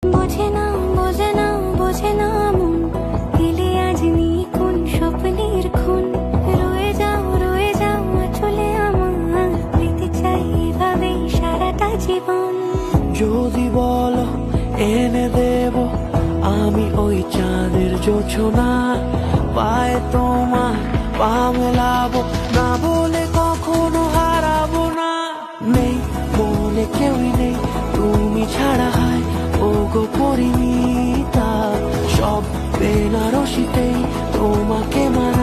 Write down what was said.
বোঝে না বোঝে না বোঝে না মন গেলে আজ নেই কোন স্বপ্নের খুন রয়ে যাও চলে আমার পেতে চাই এভাবে সারাটা জীবন। যদি বলো এনে দেব আমি ওই চাঁদের জোছনা, পায়ে তোমার পা মেলাবো, না বলে কখনো হারাবো না। নেই মনে কেউই নেই তুমি ছাড়া, হায় ও গো পরিণীতা, সব বেনারসিতেই তোমাকে মানা।